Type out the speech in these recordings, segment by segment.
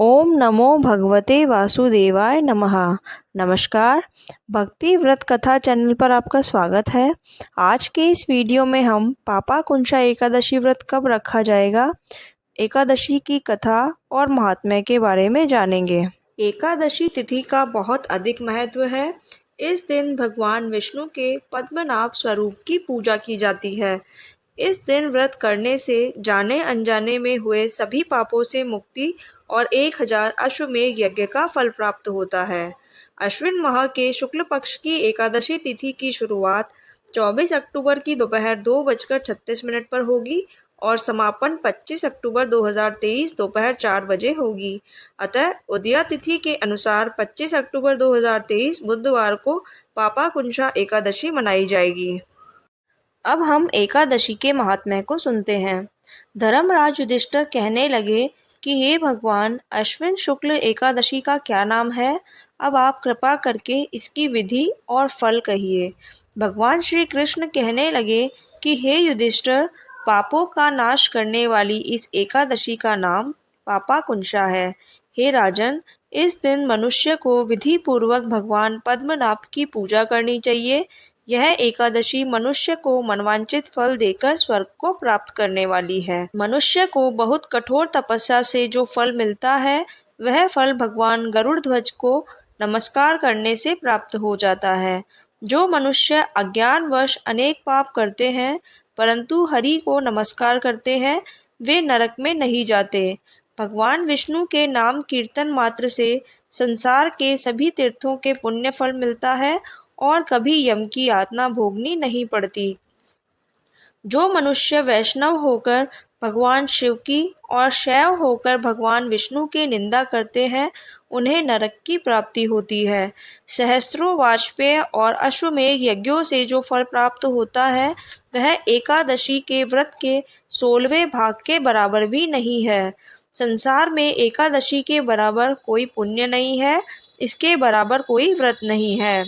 ओम नमो भगवते वासुदेवाय नमः। नमस्कार। भक्ति व्रत कथा चैनल पर आपका स्वागत है। आज के इस वीडियो में हम पापाकुंशा एकादशी व्रत कब रखा जाएगा, एकादशी की कथा और महात्म्य के बारे में जानेंगे। एकादशी तिथि का बहुत अधिक महत्व है। इस दिन भगवान विष्णु के पद्मनाभ स्वरूप की पूजा की जाती है। इस दिन व्रत करने से जाने अनजाने में हुए सभी पापों से मुक्ति और 1000 अश्वमेध यज्ञ का फल प्राप्त होता है। अश्विन माह के शुक्ल पक्ष की एकादशी तिथि की शुरुआत 24 अक्टूबर की दोपहर 2:36 पर होगी और समापन 25 अक्टूबर 2023 दोपहर 4 बजे होगी। अतः उदया तिथि के अनुसार 25 अक्टूबर 2023 बुधवार को पापाकुंशा एकादशी मनाई जाएगी। अब हम एकादशी के महात्म्य को सुनते हैं। धर्मराज युधिष्ठिर कहने लगे कि हे भगवान, अश्विन शुक्ल एकादशी का क्या नाम है? अब आप कृपा करके इसकी विधि और फल कहिए। भगवान श्री कृष्ण कहने लगे कि हे युधिष्ठिर, पापों का नाश करने वाली इस एकादशी का नाम पापाकुंशा है। हे राजन, इस दिन मनुष्य को विधि पूर्वक भगवान पद्मनाभ की पूजा करनी चाहिए। यह एकादशी मनुष्य को मनवांचित फल देकर स्वर्ग को प्राप्त करने वाली है। मनुष्य को बहुत कठोर तपस्या से जो फल मिलता है, वह फल भगवान गरुड़ ध्वज को नमस्कार करने से प्राप्त हो जाता है। जो मनुष्य अज्ञानवश अनेक पाप करते हैं परंतु हरि को नमस्कार करते हैं, वे नरक में नहीं जाते। भगवान विष्णु के नाम कीर्तन मात्र से संसार के सभी तीर्थों के पुण्य फल मिलता है और कभी यम की यातना भोगनी नहीं पड़ती। जो मनुष्य वैष्णव होकर भगवान शिव की और शैव होकर भगवान विष्णु की निंदा करते हैं, उन्हें नरक की प्राप्ति होती है। सहस्त्रों वाजपेय और अश्वमेध यज्ञों से जो फल प्राप्त होता है, वह एकादशी के व्रत के 16वें भाग के बराबर भी नहीं है। संसार में एकादशी के बराबर कोई पुण्य नहीं है, इसके बराबर कोई व्रत नहीं है।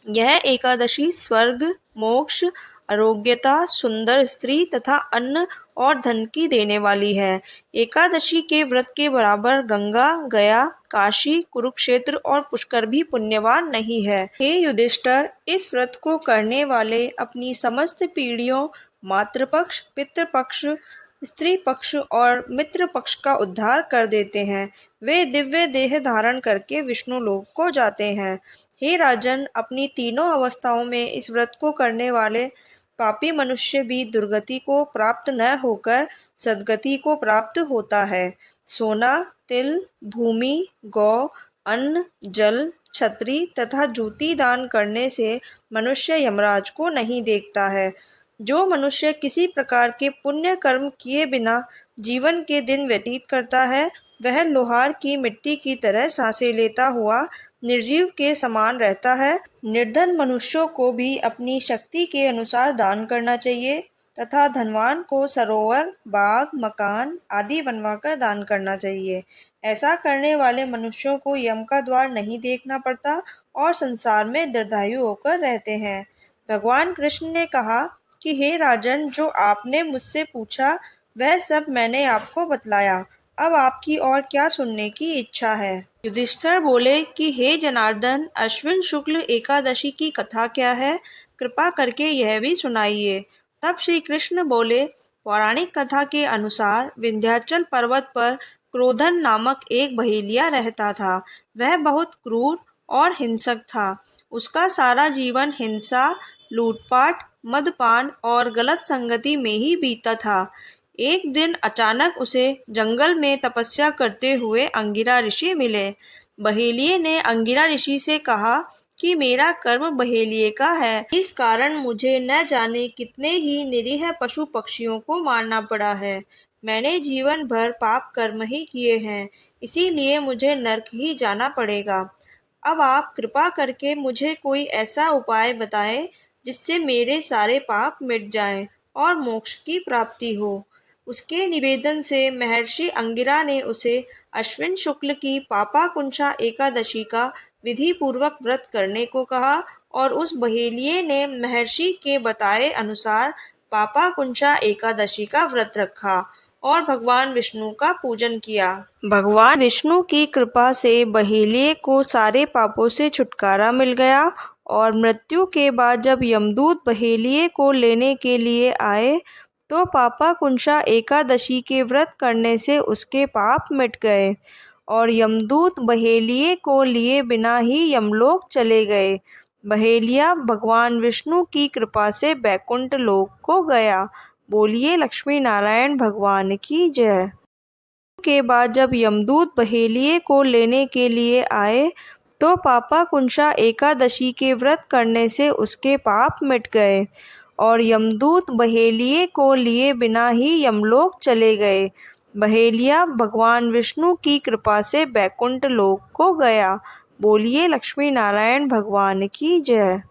यह एकादशी स्वर्ग, मोक्ष, आरोग्यता, सुंदर स्त्री तथा अन्न और धन की देने वाली है। एकादशी के व्रत के बराबर गंगा, गया, काशी, कुरुक्षेत्र और पुष्कर भी पुण्यवान नहीं है। हे युधिष्ठिर, इस व्रत को करने वाले अपनी समस्त पीढ़ियों, मातृपक्ष, पितृपक्ष, स्त्री पक्ष और मित्र पक्ष का उद्धार कर देते हैं। वे दिव्य देह धारण करके विष्णु लोक को जाते हैं। हे राजन, अपनी तीनों अवस्थाओं में इस व्रत को करने वाले पापी मनुष्य भी दुर्गति को प्राप्त न होकर सद्गति को प्राप्त होता है। सोना, तिल, भूमि, गौ, अन्न, जल, छत्री तथा जूती दान करने से मनुष्य यमराज को नहीं देखता है। जो मनुष्य किसी प्रकार के पुण्य कर्म किए बिना जीवन के दिन व्यतीत करता है, वह लोहार की मिट्टी की तरह सांसें लेता हुआ निर्जीव के समान रहता है। निर्धन मनुष्यों को भी अपनी शक्ति के अनुसार दान करना चाहिए तथा धनवान को सरोवर, बाग, मकान आदि बनवाकर दान करना चाहिए। ऐसा करने वाले मनुष्यों को यम का द्वार नहीं देखना पड़ता और संसार में दीर्घायु होकर रहते हैं। भगवान कृष्ण ने कहा कि हे राजन, जो आपने मुझसे पूछा वह सब मैंने आपको बतलाया। अब आपकी और क्या सुनने की इच्छा है? युधिष्ठिर बोले कि हे जनार्दन, अश्विन शुक्ल एकादशी की कथा क्या है? कृपा करके यह भी सुनाइए। तब श्री कृष्ण बोले, पौराणिक कथा के अनुसार विंध्याचल पर्वत पर क्रोधन नामक एक बहेलिया रहता था। वह बहुत क्रूर और हिंसक था। उसका सारा जीवन हिंसा, लूटपाट, मदपान और गलत संगति में ही बीता था। एक दिन अचानक उसे जंगल में तपस्या करते हुए अंगिरा ऋषि मिले। बहेलिये ने अंगिरा ऋषि से कहा कि मेरा कर्म बहेलिये का है, इस कारण मुझे न जाने कितने ही निरीह पशु पक्षियों को मारना पड़ा है। मैंने जीवन भर पाप कर्म ही किए हैं, इसीलिए मुझे नरक ही जाना पड़ेगा। अब आप कृपा करके मुझे कोई ऐसा उपाय बताएं जिससे मेरे सारे पाप मिट जाएं और मोक्ष की प्राप्ति हो। उसके निवेदन से महर्षि अंगिरा ने उसे अश्विन शुक्ल की पापाकुंशा एकादशी का विधि पूर्वक व्रत करने को कहा और उस बहेलिये ने महर्षि के बताए अनुसार पापाकुंशा एकादशी का व्रत रखा और भगवान विष्णु का पूजन किया। भगवान विष्णु की कृपा से बहेलिये को सारे पापों से छुटकारा मिल गया और मृत्यु के बाद जब यमदूत बहेलिये को लेने के लिए आए तो पापा कुंशा एकादशी के व्रत करने से उसके पाप मिट गए और यमदूत बहेलिये को लिए बिना ही यमलोक चले गए। बहेलिया भगवान विष्णु की कृपा से बैकुंठ लोक को गया। बोलिए लक्ष्मी नारायण भगवान की जय। के बाद जब यमदूत बहेलिये को लेने के लिए आए तो पापा कुंशा एकादशी के व्रत करने से उसके पाप मिट गए और यमदूत बहेलिये को लिए बिना ही यमलोक चले गए। बहेलिया भगवान विष्णु की कृपा से बैकुंठ लोक को गया। बोलिए लक्ष्मी नारायण भगवान की जय।